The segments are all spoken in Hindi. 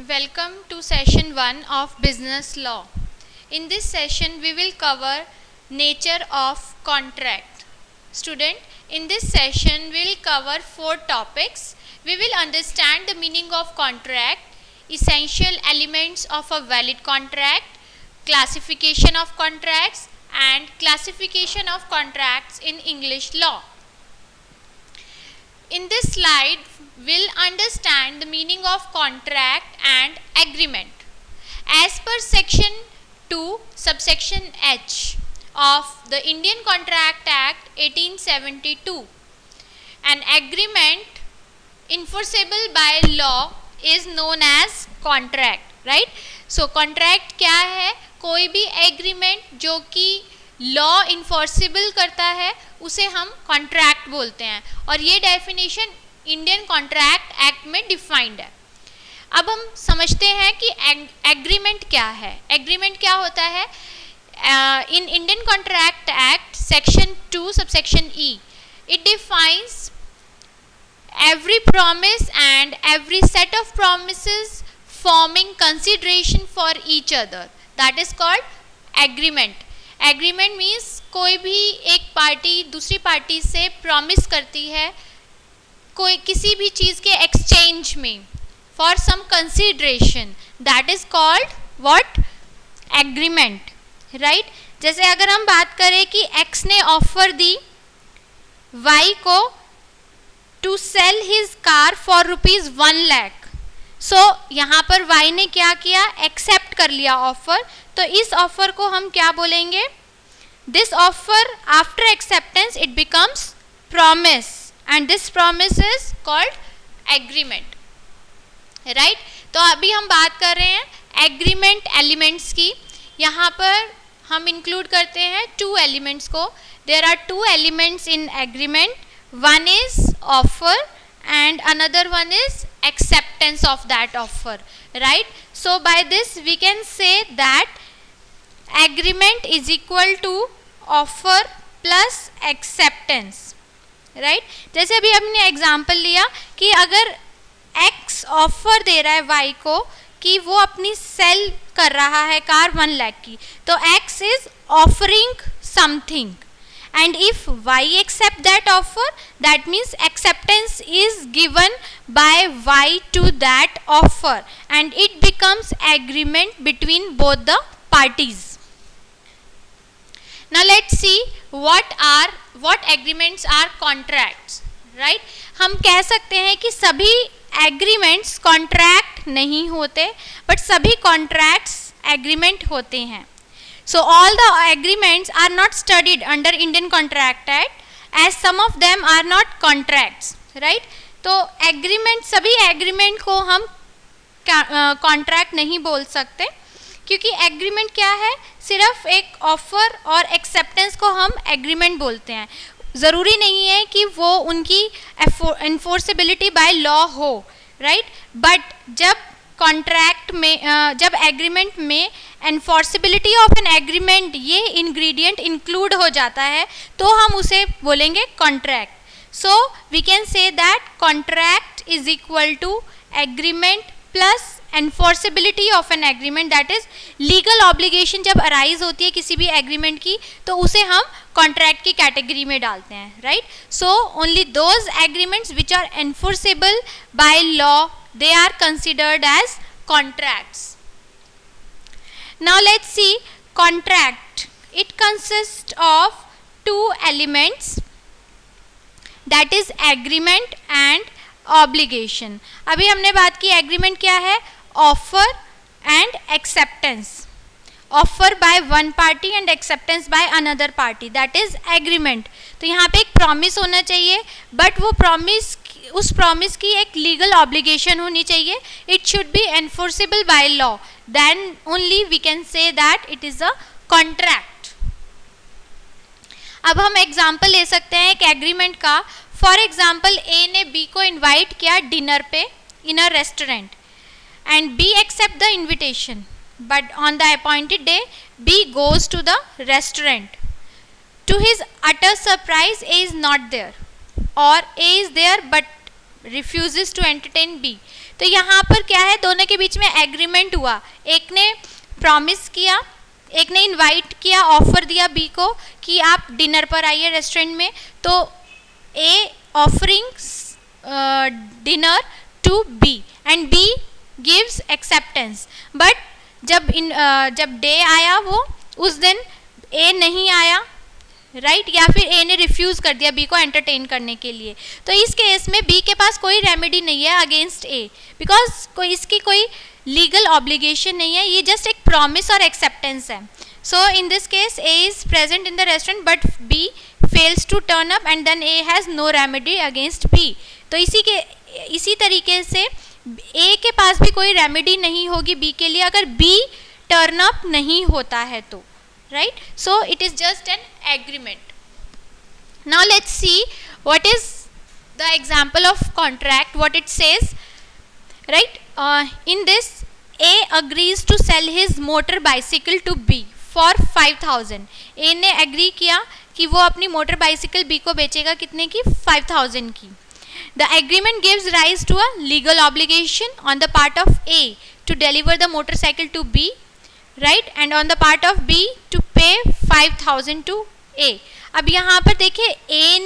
Welcome to session 1 of business law. In this session we will cover nature of contract. Student, in this session we will cover 4 topics. We will understand the meaning of contract, essential elements of a valid contract, classification of contracts and classification of contracts in English law. In this slide, we'll understand the meaning of contract and agreement. As per section 2, subsection H of the Indian Contract Act 1872, an agreement enforceable by law is known as contract, right? So contract क्या है? कोई भी एग्रीमेंट जो कि लॉ इन्फोर्सिबल करता है उसे हम कॉन्ट्रैक्ट बोलते हैं और ये डेफिनेशन इंडियन कॉन्ट्रैक्ट एक्ट में डिफाइंड है. अब हम समझते हैं कि एग्रीमेंट क्या है. एग्रीमेंट क्या होता है? In Indian contract act section 2 subsection E it defines every promise and every set of promises forming consideration for each other, that is called agreement. Agreement means कोई भी एक पार्टी दूसरी पार्टी से प्रॉमिस करती है कोई किसी भी चीज़ के एक्सचेंज में for some consideration, that is called what? Agreement, right? जैसे अगर हम बात करें कि X ने ऑफर दी Y को to sell his car for ₹1 lakh. So यहाँ पर Y ने क्या किया? एक्सेप्ट कर लिया ऑफर. तो इस ऑफर को हम क्या बोलेंगे? This offer after acceptance it becomes promise and this promise is called agreement, right? तो अभी हम बात कर रहे हैं एग्रीमेंट एलिमेंट्स की. यहाँ पर हम इंक्लूड करते हैं 2 एलिमेंट्स को. There are 2 elements in agreement. One is offer and another one is acceptance of that offer, right? So by this we can say that agreement is equal to offer plus acceptance, right? जैसे अभी हमने एग्जाम्पल लिया कि अगर X ऑफर दे रहा है Y को कि वो अपनी सेल कर रहा है कार 1 लाख की, तो X is offering something. And if Y accept that offer, that means acceptance is given by Y to that offer and it becomes agreement between both the parties. Now let's see what agreements are contracts, right? हम कह सकते हैं कि सभी agreements contract नहीं होते but सभी contracts agreement होते हैं. So all the agreements are not studied under Indian Contract Act as some of them are not contracts, right? तो agreement सभी agreement को हम contract नहीं बोल सकते क्योंकि agreement क्या है? सिर्फ एक offer और acceptance को हम agreement बोलते हैं. ज़रूरी नहीं है कि वो उनकी enforceability by law हो, right? But जब कॉन्ट्रैक्ट में जब एग्रीमेंट में एनफोर्सिबिलिटी ऑफ एन एग्रीमेंट ये इंग्रेडिएंट इंक्लूड हो जाता है तो हम उसे बोलेंगे contract. So we can say that contract is equal to agreement plus enforceability of an agreement. That is legal obligation जब अराइज होती है किसी भी एग्रीमेंट की तो उसे हम कॉन्ट्रैक्ट की कैटेगरी में डालते हैं, right? So only those agreements which are enforceable by law they are considered as contracts. Now let's see contract. It consists of 2 elements, that is agreement and obligation. अभी हमने बात की agreement क्या है? Offer and acceptance. Offer by one party and acceptance by another party, that is agreement. तो यहाँ पे एक promise होना चाहिए but वो promise उस प्रॉमिस की एक लीगल ऑब्लिगेशन होनी चाहिए. It should be enforceable by law, then only we can say that it is a contract. अब हम एग्जांपल ले सकते हैं एक एग्रीमेंट का. फॉर एग्जांपल ए ने बी को इनवाइट किया डिनर पे in a restaurant and B accept the invitation but on the appointed day B goes to the restaurant. To his utter surprise A is not there or A is there but refuses to entertain B. तो यहाँ पर क्या है, दोनों के बीच में एग्रीमेंट हुआ, एक ने प्रॉमिस किया, एक ने इनवाइट किया, ऑफर दिया बी को कि आप डिनर पर आइए रेस्टोरेंट में, तो A offering dinner to B and B gives acceptance, but जब डे आया वो उस दिन ए नहीं आया, राइट, या फिर ए ने रिफ्यूज़ कर दिया बी को एंटरटेन करने के लिए, तो इस केस में बी के पास कोई रेमेडी नहीं है अगेंस्ट ए, बिकॉज इसकी कोई लीगल ऑब्लिगेशन नहीं है, ये जस्ट एक प्रॉमिस और एक्सेप्टेंस है. So in this case A is present in the restaurant but B fails to turn up and then A has no remedy against B. तो इसी तरीके से ए के पास भी कोई रेमेडी नहीं होगी बी के लिए अगर बी टर्न अप नहीं होता है तो, right? So it is just an agreement. Now let's see what is the example of contract, what it says, right? In this, A agrees to sell his motor bicycle to B for 5,000. A ने agree किया कि वो अपनी मोटर बाइसिकल B को बेचेगा कितने की, 5,000 की. The agreement gives rise to a legal obligation on the part of A to deliver the motorcycle to B, right, and on the part of B to pay 5,000 to A. अब यहाँ पर देखिए A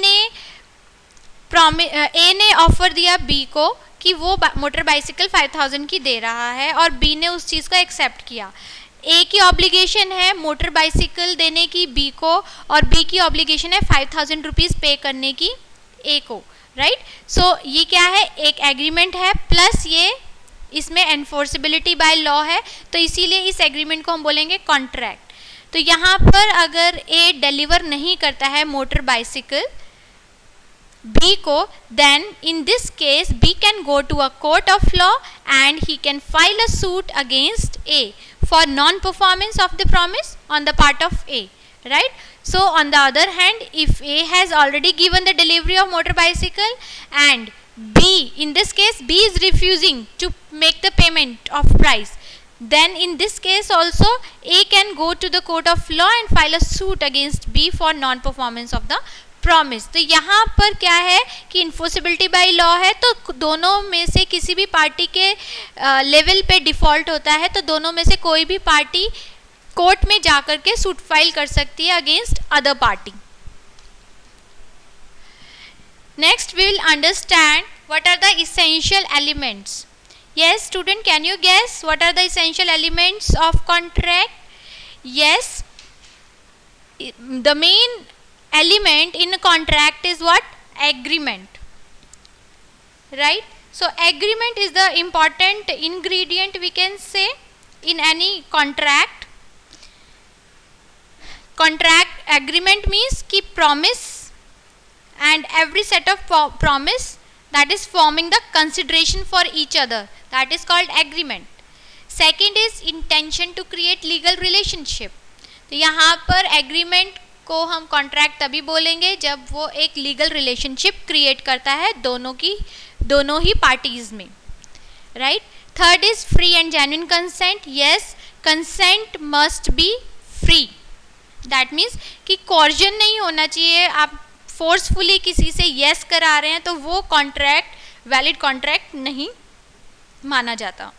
ने ऑफर दिया B को कि वो मोटर बाइसिकल 5,000 की दे रहा है और B ने उस चीज़ को एक्सेप्ट किया. A की ऑब्लिगेशन है मोटर बाइसिकल देने की B को और B की ऑब्लिगेशन है 5,000 रुपीज़ पे करने की A को, राइट. सो ये क्या है, एक एग्रीमेंट है प्लस ये इसमें एनफोर्सिबिलिटी बाय लॉ है, तो इसीलिए इस एग्रीमेंट को हम बोलेंगे कॉन्ट्रैक्ट. तो यहाँ पर अगर ए डिलीवर नहीं करता है मोटर बाइसिकल बी को, then in this case B can go to a court of law and he can file a suit against A for non performance of the promise on the part of A, right? So on the other hand, if A has already given the delivery of motor bicycle and B, in this case B is refusing to make the payment of price, then in this case also A can go to the court of law and file a suit against B for non performance of the promise. तो यहाँ पर क्या है कि इन्फोर्सिबिलिटी बाय लॉ है, तो दोनों में से किसी भी पार्टी के लेवल पे डिफ़ॉल्ट होता है, तो दोनों में से कोई भी पार्टी कोर्ट में जाकर के सूट फाइल कर सकती है against other party. Next we will understand what are the essential elements. Yes student, can you guess what are the essential elements of contract? Yes, the main element in a contract is what? Agreement, right? So agreement is the important ingredient, we can say, in any contract. Contract agreement means ki promise and every set of promise that is forming the consideration for each other, that is called agreement. Second is intention to create legal relationship. तो यहाँ पर agreement को हम कॉन्ट्रैक्ट तभी बोलेंगे जब वो एक लीगल रिलेशनशिप क्रिएट करता है दोनों ही पार्टीज में, right. Third is free and genuine consent. Yes, consent must be free. That means कि कॉर्जन नहीं होना चाहिए. आप फोर्सफुली किसी से यस करा रहे हैं तो वो कॉन्ट्रैक्ट वैलिड कॉन्ट्रैक्ट नहीं माना जाता.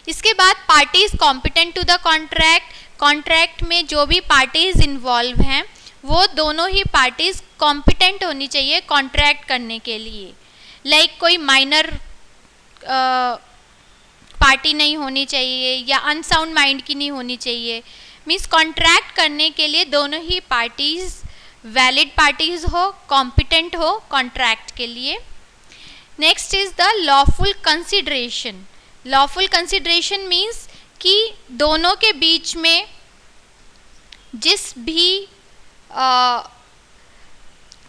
इसके बाद parties competent to the contract. Contract में जो भी पार्टीज इन्वॉल्व हैं वो दोनों ही पार्टीज कॉम्पिटेंट होनी चाहिए कॉन्ट्रैक्ट करने के लिए. लाइक कोई माइनर पार्टी नहीं होनी चाहिए या अनसाउंड माइंड की नहीं होनी चाहिए. मीन्स कॉन्ट्रैक्ट करने के लिए दोनों ही पार्टीज वैलिड पार्टीज हो, कॉम्पिटेंट हो कॉन्ट्रैक्ट के लिए. Next is the lawful consideration. Lawful consideration means कि दोनों के बीच में जिस भी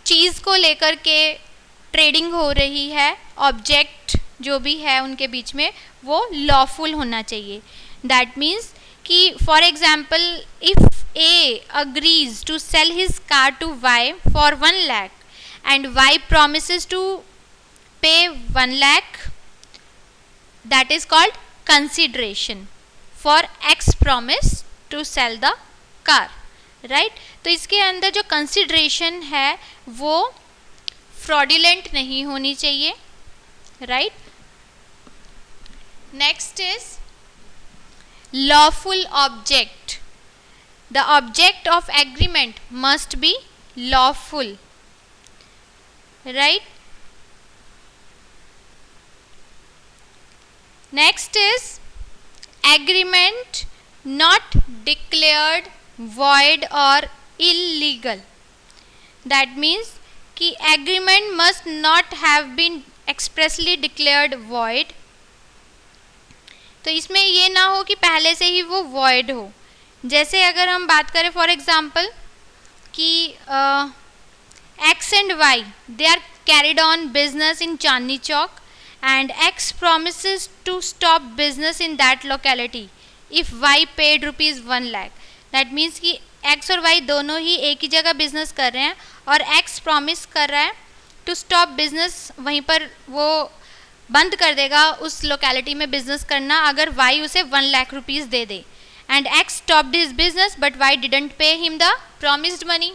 चीज़ को लेकर के ट्रेडिंग हो रही है, ऑब्जेक्ट जो भी है उनके बीच में, वो लॉफुल होना चाहिए. दैट मीन्स कि for example if A agrees to sell his car to Y for 1 lakh and Y promises to pay 1 lakh, that is called consideration for X promise to sell the car, right. तो इसके अंदर जो कंसिडरेशन है वो फ्रॉडुलेंट नहीं होनी चाहिए, right. Next is lawful object. The object of agreement must be lawful, right? Next is agreement not declared void or illegal. That means कि agreement must not have been expressly declared void. तो इसमें ये ना हो कि पहले से ही वो void हो. जैसे अगर हम बात करें फॉर एग्जांपल कि X and Y they are carried on business in Chandni Chowk and X promises to stop business in that locality if Y paid rupees 1 lakh. That means कि X और Y दोनों ही एक ही जगह बिजनेस कर रहे हैं और X प्रॉमिस कर रहा है टू स्टॉप बिजनेस, वहीं पर वो बंद कर देगा उस लोकेलिटी में बिजनेस करना अगर Y उसे 1 lakh rupees they they. And X stopped his business but Y didn't pay him the promised money.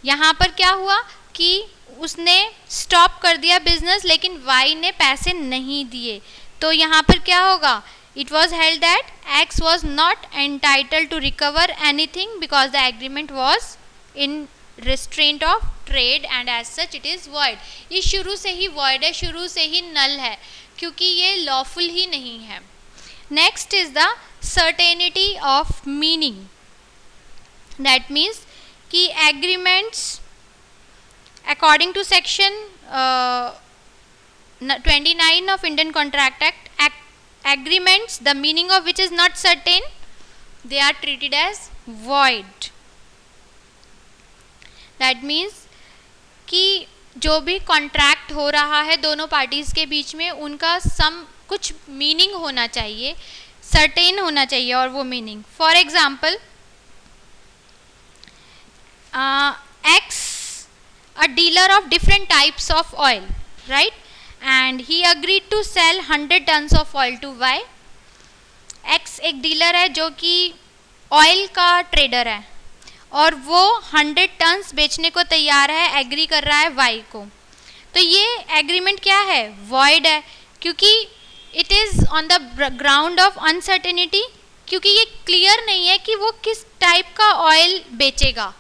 यहाँ पर क्या हुआ कि उसने स्टॉप कर दिया बिजनेस लेकिन Y ने पैसे नहीं दिए. तो यहाँ पर क्या होगा? It was held that X was not entitled to recover anything because the agreement was in restraint of trade and as such it is void. ये शुरू से ही void है, शुरू से ही null है क्योंकि ये lawful ही नहीं है. Next is the certainty of meaning. That means कि agreements according to section 29 of Indian Contract Act, agreements the meaning of which is not certain, they are treated as void. That means कि जो भी कॉन्ट्रैक्ट हो रहा है दोनों पार्टीज के बीच में उनका सम कुछ मीनिंग होना चाहिए, सर्टेन होना चाहिए और वो meaning. For example X a dealer of different types of oil, right? And he agreed to sell 100 tons of oil to Y. X एक डीलर है जो कि ऑयल का ट्रेडर है और वो 100 टन्स बेचने को तैयार है, एग्री कर रहा है Y को. तो ये एग्रीमेंट क्या है? वॉइड है क्योंकि it is on the ground of uncertainty, क्योंकि ये क्लियर नहीं है कि वो किस टाइप का ऑयल बेचेगा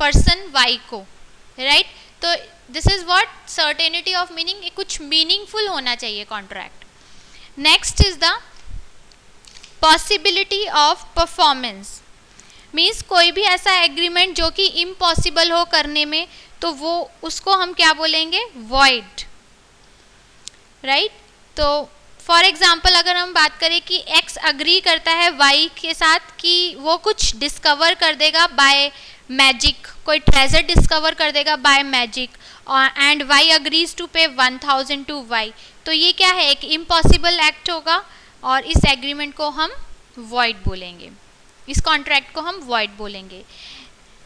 पर्सन Y को, राइट? तो this is what certainty of meaning. कुछ मीनिंगफुल होना चाहिए contract. Next is the possibility of performance. Means कोई भी ऐसा एग्रीमेंट जो कि इम्पॉसिबल हो करने में तो वो उसको हम क्या बोलेंगे? Void, right? तो फॉर एग्जाम्पल अगर हम बात करें कि X अग्री करता है Y के साथ कि वो कुछ डिस्कवर कर देगा बाय मैजिक, कोई ट्रेजर डिस्कवर कर देगा by magic and Y agrees to pay 1000 to Y. तो ये क्या है? एक इम्पॉसिबल एक्ट होगा और इस एग्रीमेंट को हम वॉइड बोलेंगे, इस कॉन्ट्रैक्ट को हम वॉइड बोलेंगे.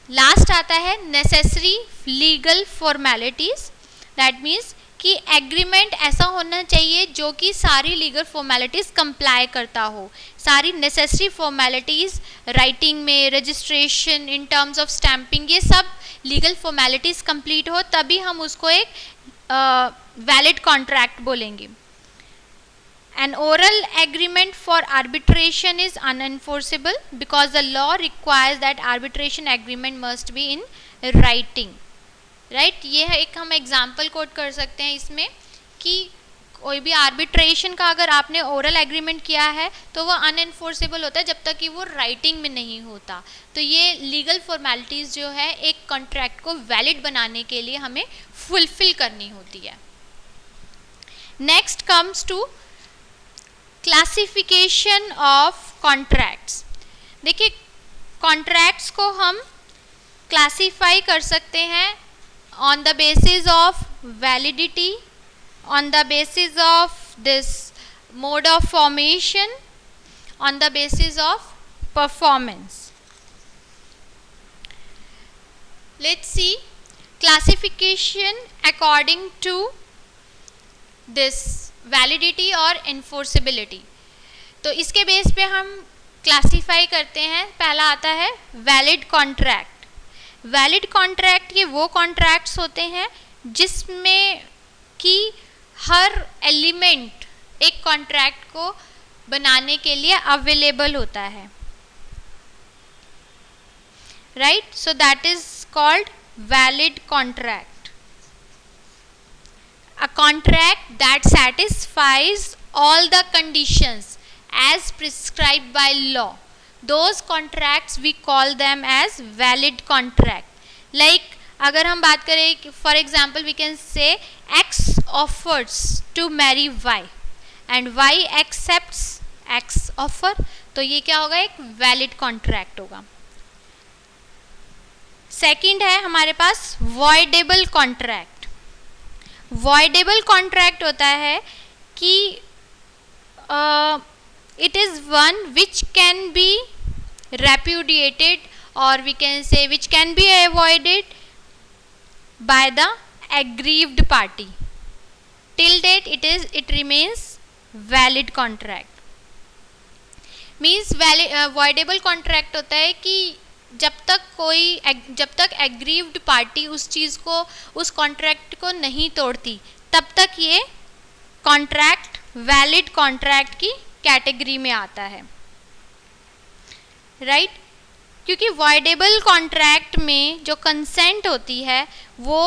लास्ट आता है necessary legal formalities. That means कि एग्रीमेंट ऐसा होना चाहिए जो कि सारी लीगल फॉर्मेलिटीज़ कंप्लाई करता हो. सारी नेसेसरी फॉर्मेलिटीज़ राइटिंग में, registration, in terms of stamping, ये सब लीगल फॉर्मेलिटीज़ कंप्लीट हो तभी हम उसको एक वैलिड कॉन्ट्रैक्ट बोलेंगे. An oral agreement for arbitration is unenforceable because the law requires that arbitration agreement must be in writing. Right? ये है एक हम एग्जाम्पल कोट कर सकते हैं इसमें कि कोई भी आर्बिट्रेशन का अगर आपने ओरल एग्रीमेंट किया है तो वो अनएनफोर्सेबल होता है जब तक कि वो राइटिंग में नहीं होता. तो ये लीगल फॉर्मेलिटीज़ जो है एक कॉन्ट्रैक्ट को वैलिड बनाने के लिए हमें फुलफिल करनी होती है. Next comes to classification of contracts. देखिए कॉन्ट्रैक्ट्स को हम क्लासीफाई कर सकते हैं on the basis of validity, on the basis of this mode of formation, on the basis of performance. Let's see classification according to this validity और इन्फोर्सिबिलिटी. तो इसके बेस पे हम क्लासीफाई करते हैं. पहला आता है वैलिड कॉन्ट्रैक्ट. वैलिड कॉन्ट्रैक्ट ये वो कॉन्ट्रैक्ट्स होते हैं जिसमें कि हर एलिमेंट एक कॉन्ट्रैक्ट को बनाने के लिए अवेलेबल होता है, right. So that is called valid contract. A contract that satisfies all the conditions as prescribed by law, those contracts we call them as valid contract. Like अगर हम बात करें, for example we can say X offers to marry Y and Y accepts X offer, तो ये क्या होगा, एक valid contract होगा. सेकंड है हमारे पास voidable contract. वॉइडेबल कॉन्ट्रैक्ट होता है कि it is one which can be repudiated और we can say which can be avoided by the aggrieved party. Till date it remains valid contract. Means voidable contract होता है कि जब तक एग्रीव्ड पार्टी उस चीज़ को, उस कॉन्ट्रैक्ट को नहीं तोड़ती, तब तक ये कॉन्ट्रैक्ट वैलिड कॉन्ट्रैक्ट की कैटेगरी में आता है, राइट. क्योंकि वॉइडेबल कॉन्ट्रैक्ट में जो कंसेंट होती है वो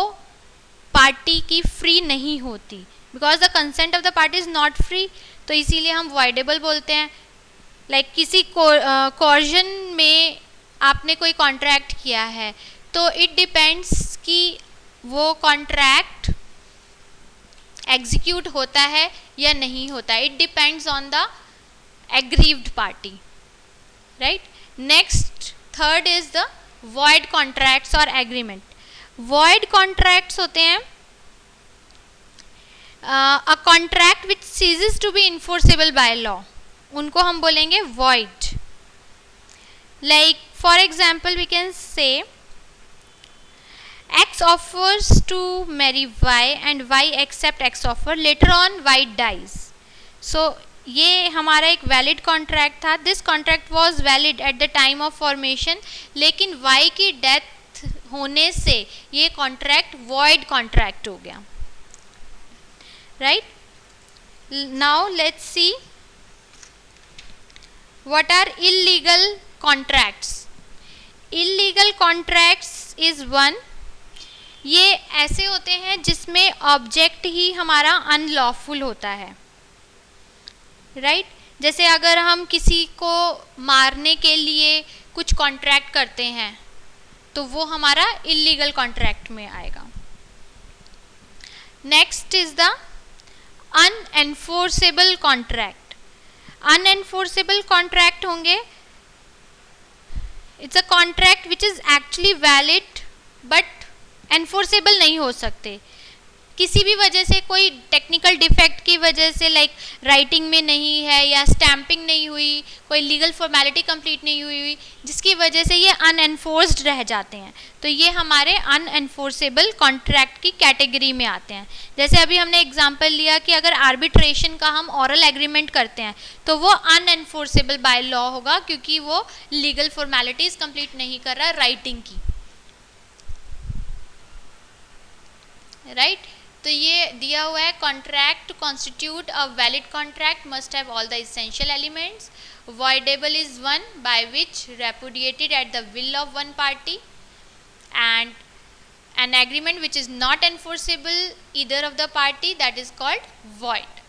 पार्टी की फ्री नहीं होती, because the consent of the party is not free, तो इसीलिए हम वॉइडेबल बोलते हैं. लाइक किसी कोर्जन में आपने कोई कॉन्ट्रैक्ट किया है तो इट डिपेंड्स कि वो कॉन्ट्रैक्ट एग्जीक्यूट होता है या नहीं होता है. It depends on the aggrieved party, right. Next third is the void contracts और एग्रीमेंट. वॉइड कॉन्ट्रैक्ट्स होते हैं a contract which ceases to be enforceable by law, उनको हम बोलेंगे void. Like for example we can say X offers to marry Y and Y accept X offer, later on Y dies. So ये हमारा एक वैलिड कॉन्ट्रैक्ट था. This contract was valid at the time of formation, लेकिन Y की डेथ होने से ये कॉन्ट्रैक्ट वॉइड कॉन्ट्रैक्ट हो गया, right. Now let's see what are illegal contracts. Illegal contracts is one, ये ऐसे होते हैं जिसमें ऑब्जेक्ट ही हमारा अनलॉफुल होता है, राइट. जैसे अगर हम किसी को मारने के लिए कुछ कॉन्ट्रैक्ट करते हैं तो वो हमारा इलीगल कॉन्ट्रैक्ट में आएगा. Next is the unenforceable contract. Unenforceable contract होंगे, it's a contract which is actually valid but enforceable नहीं हो सकते. किसी भी वजह से, कोई टेक्निकल डिफेक्ट की वजह से, लाइक राइटिंग में नहीं है या स्टैम्पिंग नहीं हुई, कोई लीगल फॉर्मेलिटी कंप्लीट नहीं हुई, जिसकी वजह से ये अनएनफोर्स्ड रह जाते हैं, तो ये हमारे अनएनफोर्सेबल कॉन्ट्रैक्ट की कैटेगरी में आते हैं. जैसे अभी हमने एग्जांपल लिया कि अगर आर्बिट्रेशन का हम ऑरल एग्रीमेंट करते हैं तो वो अनएनफोर्सेबल बाय लॉ होगा, क्योंकि वो लीगल फॉर्मेलिटीज़ कंप्लीट नहीं कर रहा राइटिंग की, राइट. तो ये दिया हुआ है, contract to constitute a valid contract must have all the essential elements. Voidable is one by which repudiated at the will of one party, and an agreement which is not enforceable either of the party, that is called void.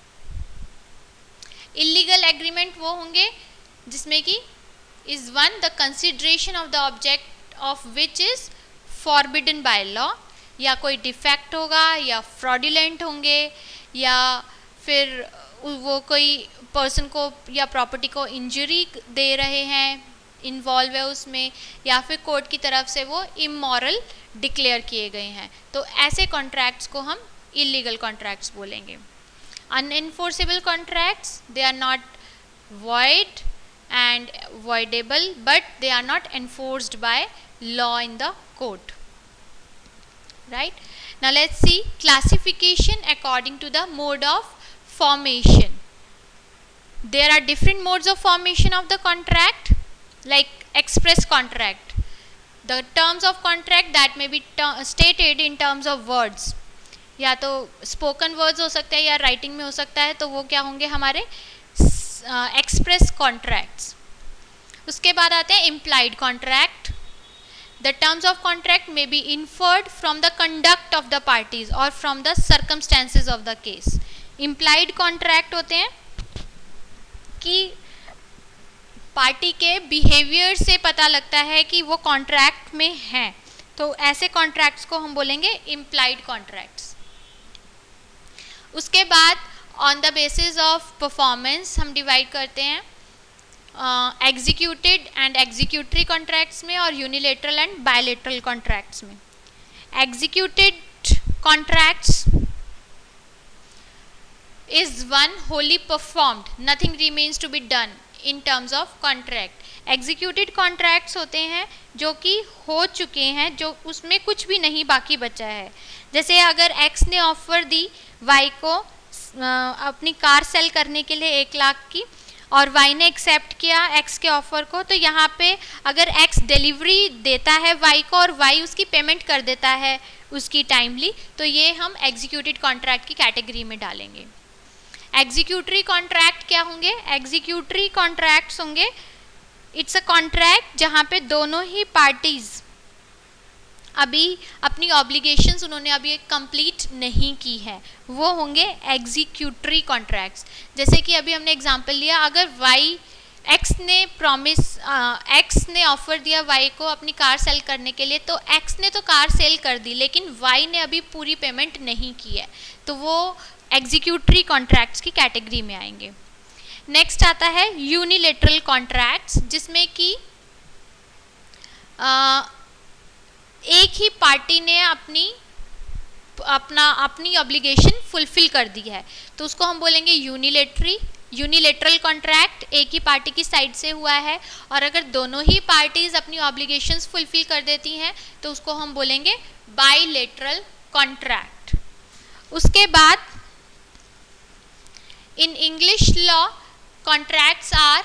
Illegal agreement वो होंगे जिसमें कि is one the consideration of the object of which is forbidden by law, या कोई डिफेक्ट होगा या फ्रॉडुलेंट होंगे या फिर वो कोई पर्सन को या प्रॉपर्टी को इंजरी दे रहे हैं, इन्वॉल्व है उसमें, या फिर कोर्ट की तरफ से वो इमोरल डिक्लेयर किए गए हैं, तो ऐसे कॉन्ट्रैक्ट्स को हम इलीगल कॉन्ट्रैक्ट्स बोलेंगे. Unenforceable contracts, they are not void and voidable, but they are not enforced by law in the court, right? Now let's see classification according to the mode of formation. There are different modes of formation of the contract, like express contract, the terms of contract that may be stated in terms of words, या तो स्पोकन वर्ड्स हो सकते हैं या राइटिंग में हो सकता है, तो वो क्या होंगे हमारे एक्सप्रेस कॉन्ट्रैक्ट्स। उसके बाद आते हैं implied contract. The terms of contract may be inferred from the conduct of the parties or from the circumstances of the case. Implied contract होते हैं कि पार्टी के बिहेवियर से पता लगता है कि वो कॉन्ट्रैक्ट में है, तो ऐसे कॉन्ट्रैक्ट्स को हम बोलेंगे इम्प्लाइड कॉन्ट्रैक्ट्स। उसके बाद on the basis of performance हम डिवाइड करते हैं एग्जीक्यूटेड एंड एग्जीक्यूटरी कॉन्ट्रैक्ट्स में और यूनिलेटरल एंड बायलेटरल कॉन्ट्रैक्ट्स में। Executed contracts is one wholly performed, nothing remains to be done in terms of contract. Executed contracts होते हैं जो कि हो चुके हैं, जो उसमें कुछ भी नहीं बाकी बचा है। जैसे अगर एक्स ने ऑफर दी वाई को अपनी कार सेल करने के लिए 1 लाख की और वाई ने एक्सेप्ट किया एक्स के ऑफर को, तो यहाँ पे अगर एक्स डिलीवरी देता है वाई को और वाई उसकी पेमेंट कर देता है उसकी टाइमली, तो ये हम एग्जीक्यूटेड कॉन्ट्रैक्ट की कैटेगरी में डालेंगे। एग्जीक्यूटरी कॉन्ट्रैक्ट क्या होंगे? एग्जीक्यूटरी कॉन्ट्रैक्ट्स होंगे, इट्स अ कॉन्ट्रैक्ट जहाँ पे दोनों ही पार्टीज अभी अपनी ऑब्लिगेशंस उन्होंने अभी कंप्लीट नहीं की है, वो होंगे एग्जीक्यूटरी कॉन्ट्रैक्ट्स। जैसे कि अभी हमने एग्जांपल लिया, अगर वाई एक्स ने ऑफर दिया वाई को अपनी कार सेल करने के लिए, तो एक्स ने तो कार सेल कर दी लेकिन वाई ने अभी पूरी पेमेंट नहीं की है, तो वो एग्जीक्यूटरी कॉन्ट्रैक्ट्स की कैटेगरी में आएंगे। नेक्स्ट आता है यूनिलेटरल कॉन्ट्रैक्ट्स, जिसमें कि एक ही पार्टी ने अपनी ऑब्लिगेशन फुलफिल कर दी है, तो उसको हम बोलेंगे यूनिलेटरल कॉन्ट्रैक्ट, एक ही पार्टी की साइड से हुआ है। और अगर दोनों ही पार्टीज अपनी ऑब्लिगेशंस फुलफिल कर देती हैं तो उसको हम बोलेंगे बाइलेटरल कॉन्ट्रैक्ट। उसके बाद in English law contracts are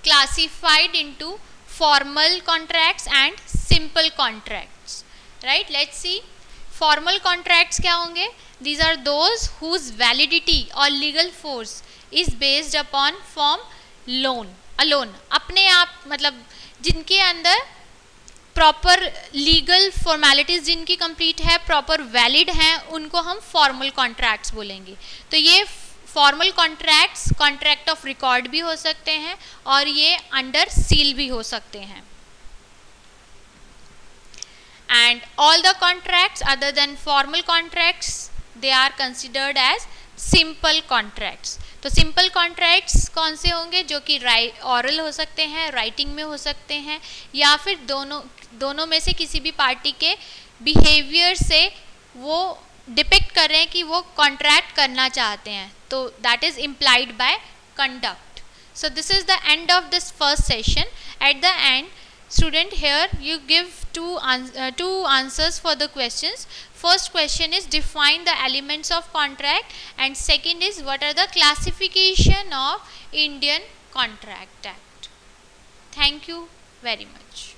classified into formal contracts and simple contracts, right. Let's see formal contracts क्या होंगे? These are those whose validity और legal force is based upon form lone alone, अपने आप मतलब जिनके अंदर प्रॉपर लीगल फॉर्मेलिटीज जिनकी कंप्लीट है, प्रॉपर वैलिड हैं, उनको हम फॉर्मल कॉन्ट्रैक्ट्स बोलेंगे। तो ये formal contracts contract of record भी हो सकते हैं और ये अंडर सील भी हो सकते हैं। And all the contracts other than formal contracts, they are considered as simple contracts। तो सिंपल कॉन्ट्रैक्ट्स कौन से होंगे? जो कि ऑरल हो सकते हैं, राइटिंग में हो सकते हैं, या फिर दोनों में से किसी भी पार्टी के बिहेवियर से वो डिपिक्ट कर रहे हैं कि वो कॉन्ट्रैक्ट करना चाहते हैं, तो that is implied by conduct. So this is the end of this first session. At the end, student, here you give two answers for the questions. First question is define the elements of contract, and second is what are the classification of Indian Contract Act. Thank you very much.